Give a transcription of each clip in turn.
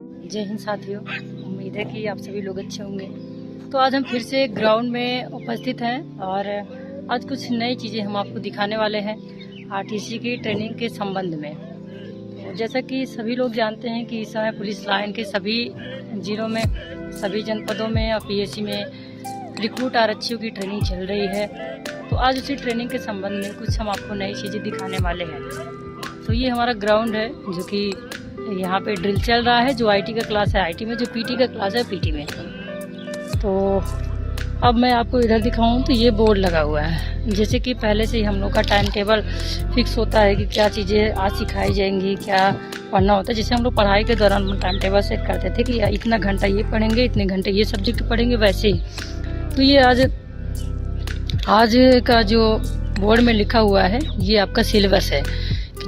जय हिंद साथियों, उम्मीद है कि आप सभी लोग अच्छे होंगे। तो आज हम फिर से ग्राउंड में उपस्थित हैं और आज कुछ नई चीज़ें हम आपको दिखाने वाले हैं आरटीसी की ट्रेनिंग के संबंध में। तो जैसा कि सभी लोग जानते हैं कि इस समय पुलिस लाइन के सभी जिलों में, सभी जनपदों में और पीएससी में रिक्रूट आरक्षियों की ट्रेनिंग चल रही है। तो आज उसी ट्रेनिंग के संबंध में कुछ हम आपको नई चीज़ें दिखाने वाले हैं। तो ये हमारा ग्राउंड है जो कि यहाँ पे ड्रिल चल रहा है, जो आईटी का क्लास है आईटी में, जो पीटी का क्लास है पीटी में। तो अब मैं आपको इधर दिखाऊं तो ये बोर्ड लगा हुआ है। जैसे कि पहले से ही हम लोग का टाइम टेबल फिक्स होता है कि क्या चीज़ें आज सिखाई जाएंगी, क्या पढ़ना होता है। जैसे हम लोग पढ़ाई के दौरान टाइम टेबल सेट करते थे कि इतना घंटा ये पढ़ेंगे, इतने घंटे ये सब्जेक्ट पढ़ेंगे, वैसे ही। तो ये आज का जो बोर्ड में लिखा हुआ है ये आपका सिलेबस है,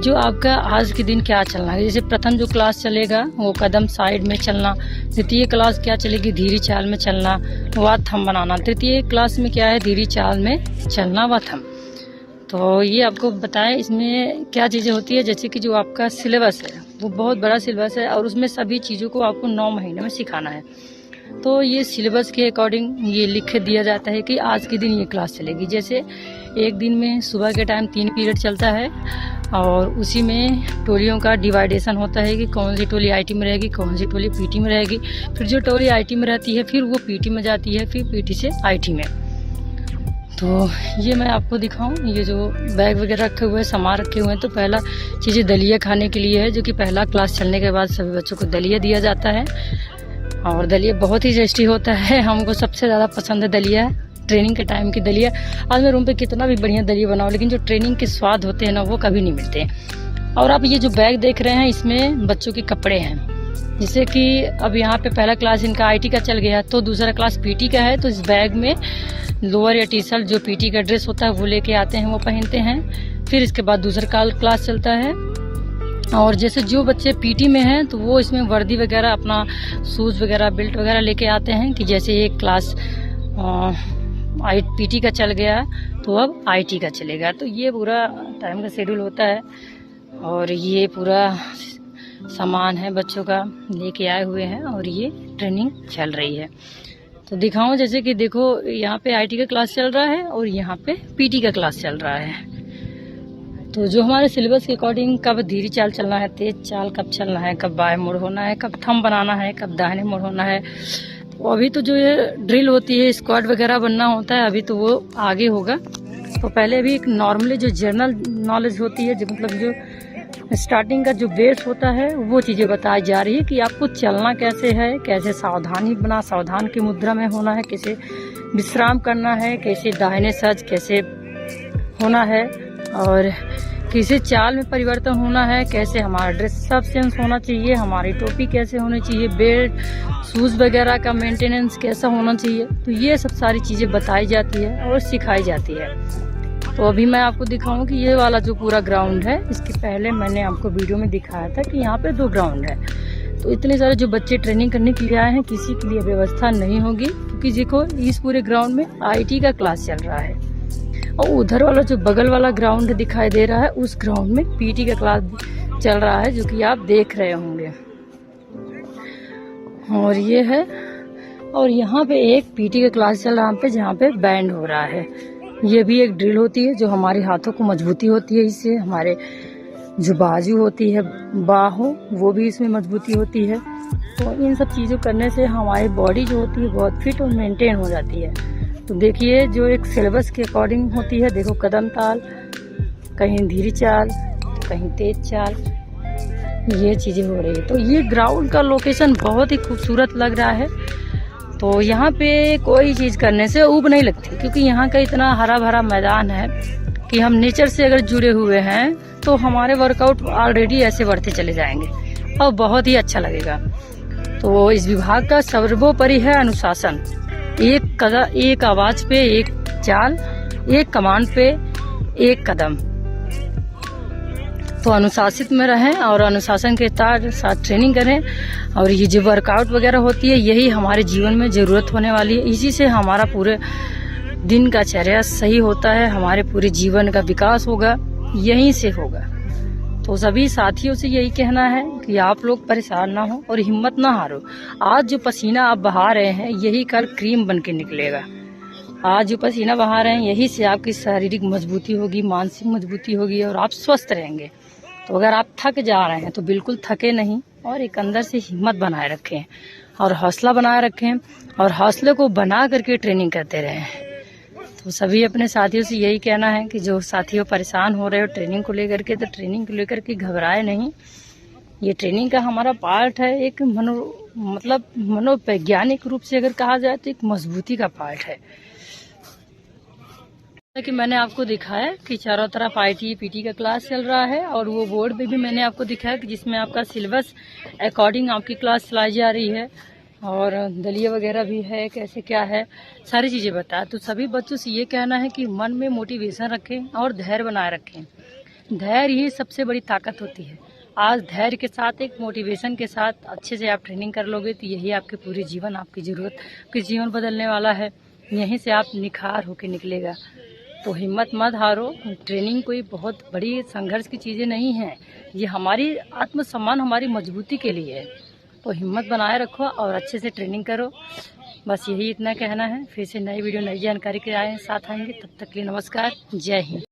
जो आपका आज के दिन क्या चलना है। जैसे प्रथम जो क्लास चलेगा वो कदम साइड में चलना, द्वितीय क्लास क्या चलेगी धीरी चाल में चलना व थम बनाना, तृतीय क्लास में क्या है धीरी चाल में चलना व थम। तो ये आपको बताएं इसमें क्या चीज़ें होती है। जैसे कि जो आपका सिलेबस है वो बहुत बड़ा सिलेबस है और उसमें सभी चीज़ों को आपको 9 महीने में सिखाना है। तो ये सिलेबस के अकॉर्डिंग ये लिख दिया जाता है कि आज के दिन ये क्लास चलेगी। जैसे एक दिन में सुबह के टाइम 3 पीरियड चलता है और उसी में टोलियों का डिवाइडेशन होता है कि कौन सी टोली आईटी में रहेगी, कौन सी टोली पीटी में रहेगी। फिर जो टोली आईटी में रहती है फिर वो पीटी में जाती है, फिर पीटी से आईटी में। तो ये मैं आपको दिखाऊं, ये जो बैग वगैरह रखे हुए हैं, सामान रखे हुए हैं। तो पहला चीज़ें दलिया खाने के लिए है, जो कि पहला क्लास चलने के बाद सभी बच्चों को दलिया दिया जाता है और दलिया बहुत ही टेस्टी होता है। हमको सबसे ज़्यादा पसंद है दलिया, ट्रेनिंग के टाइम की दलिया। आज मैं रूम पे कितना भी बढ़िया दलिया बनाऊं, लेकिन जो ट्रेनिंग के स्वाद होते हैं ना वो कभी नहीं मिलते। और आप ये जो बैग देख रहे हैं इसमें बच्चों के कपड़े हैं। जैसे कि अब यहाँ पे पहला क्लास इनका आईटी का चल गया तो दूसरा क्लास पीटी का है। तो इस बैग में लोअर या टी शर्ट जो पीटी का ड्रेस होता है वो लेके आते हैं, वो पहनते हैं। फिर इसके बाद दूसरा क्लास चलता है। और जैसे जो बच्चे पीटी में हैं तो वो इसमें वर्दी वगैरह, अपना शूज़ वगैरह, बेल्ट वगैरह लेके आते हैं कि जैसे एक क्लास पीटी का चल गया तो अब आईटी का चलेगा। तो ये पूरा टाइम का शेड्यूल होता है और ये पूरा सामान है बच्चों का लेके आए हुए हैं और ये ट्रेनिंग चल रही है। तो दिखाऊं, जैसे कि देखो यहाँ पे आईटी का क्लास चल रहा है और यहाँ पे पीटी का क्लास चल रहा है। तो जो हमारे सिलेबस के अकॉर्डिंग कब धीरे चाल चलना है, तेज चाल कब चलना है, कब बाएं मुड़ होना है, कब थम बनाना है, कब दाहिने मुड़ होना है। तो अभी तो जो ये ड्रिल होती है, स्क्वाड वगैरह बनना होता है, अभी तो वो आगे होगा। तो पहले अभी एक नॉर्मली जो जनरल नॉलेज होती है, जो मतलब जो स्टार्टिंग का जो बेस होता है वो चीज़ें बताई जा रही है कि आपको चलना कैसे है, कैसे सावधान की मुद्रा में होना है, कैसे विश्राम करना है, कैसे दाहिने सज कैसे होना है और किसी चाल में परिवर्तन होना है, कैसे हमारा ड्रेस सब सेंस होना चाहिए, हमारी टोपी कैसे होनी चाहिए, बेल्ट शूज़ वगैरह का मेंटेनेंस कैसा होना चाहिए। तो ये सब सारी चीज़ें बताई जाती है और सिखाई जाती है। तो अभी मैं आपको दिखाऊं कि ये वाला जो पूरा ग्राउंड है, इसके पहले मैंने आपको वीडियो में दिखाया था कि यहाँ पे 2 ग्राउंड है। तो इतने सारे जो बच्चे ट्रेनिंग करने के लिए आए हैं, किसी के लिए व्यवस्था नहीं होगी, क्योंकि देखो इस पूरे ग्राउंड में आईटी का क्लास चल रहा है और उधर वाला जो बगल वाला ग्राउंड दिखाई दे रहा है उस ग्राउंड में पीटी का क्लास चल रहा है, जो कि आप देख रहे होंगे। और ये है, और यहाँ पे एक पीटी का क्लास चल रहा है जहाँ पे बैंड हो रहा है। ये भी एक ड्रिल होती है जो हमारे हाथों को मजबूती होती है, इससे हमारे जो बाजू होती है, बाहों, वो भी इसमें मजबूती होती है। तो इन सब चीज़ों करने से हमारी बॉडी जो होती है बहुत फिट और मेंटेन हो जाती है। तो देखिए जो एक सिलेबस के अकॉर्डिंग होती है, देखो कदम ताल, कहीं धीरी चाल, कहीं तेज चाल, ये चीज़ें हो रही है। तो ये ग्राउंड का लोकेशन बहुत ही खूबसूरत लग रहा है। तो यहाँ पे कोई चीज़ करने से ऊब नहीं लगती, क्योंकि यहाँ का इतना हरा भरा मैदान है कि हम नेचर से अगर जुड़े हुए हैं तो हमारे वर्कआउट ऑलरेडी ऐसे बढ़ते चले जाएंगे और बहुत ही अच्छा लगेगा। तो इस विभाग का सर्वोपरि है अनुशासन। एक आवाज पे एक चाल, एक कमांड पे एक कदम। तो अनुशासित में रहें और अनुशासन के साथ ट्रेनिंग करें। और ये जो वर्कआउट वगैरह होती है यही हमारे जीवन में ज़रूरत होने वाली है। इसी से हमारा पूरे दिन का चर्या सही होता है, हमारे पूरे जीवन का विकास होगा, यहीं से होगा। तो सभी साथियों से यही कहना है कि आप लोग परेशान ना हो और हिम्मत ना हारो। आज जो पसीना आप बहा रहे हैं यही कल क्रीम बन के निकलेगा। आज जो पसीना बहा रहे हैं यही से आपकी शारीरिक मजबूती होगी, मानसिक मजबूती होगी और आप स्वस्थ रहेंगे। तो अगर आप थक जा रहे हैं तो बिल्कुल थके नहीं और एक अंदर से हिम्मत बनाए रखें और हौसला बनाए रखें और हौसले को बना करके ट्रेनिंग करते रहें। तो सभी अपने साथियों से यही कहना है कि जो साथियों परेशान हो रहे हो ट्रेनिंग को लेकर के, तो ट्रेनिंग को लेकर के घबराए नहीं। ये ट्रेनिंग का हमारा पार्ट है, एक मनोवैज्ञानिक रूप से अगर कहा जाए तो एक मजबूती का पार्ट है। कि मैंने आपको दिखाया कि चारों तरफ IT PT का क्लास चल रहा है और वो बोर्ड पे भी मैंने आपको दिखाया कि जिसमें आपका सिलेबस अकॉर्डिंग आपकी क्लास चलाई जा रही है और दलिया वगैरह भी है, कैसे क्या है सारी चीज़ें बताया। तो सभी बच्चों से ये कहना है कि मन में मोटिवेशन रखें और धैर्य बनाए रखें। धैर्य ही सबसे बड़ी ताकत होती है। आज धैर्य के साथ एक मोटिवेशन के साथ अच्छे से आप ट्रेनिंग कर लोगे तो यही आपके पूरे जीवन, आपकी ज़रूरत के जीवन बदलने वाला है। यहीं से आप निखार होके निकलेगा। तो हिम्मत मत हारो। ट्रेनिंग कोई बहुत बड़ी संघर्ष की चीज़ें नहीं हैं, ये हमारी आत्मसम्मान, हमारी मजबूती के लिए है। तो हिम्मत बनाए रखो और अच्छे से ट्रेनिंग करो। बस यही इतना कहना है। फिर से नई वीडियो, नई जानकारी के साथ आएंगे। तब तक के लिए नमस्कार, जय हिंद।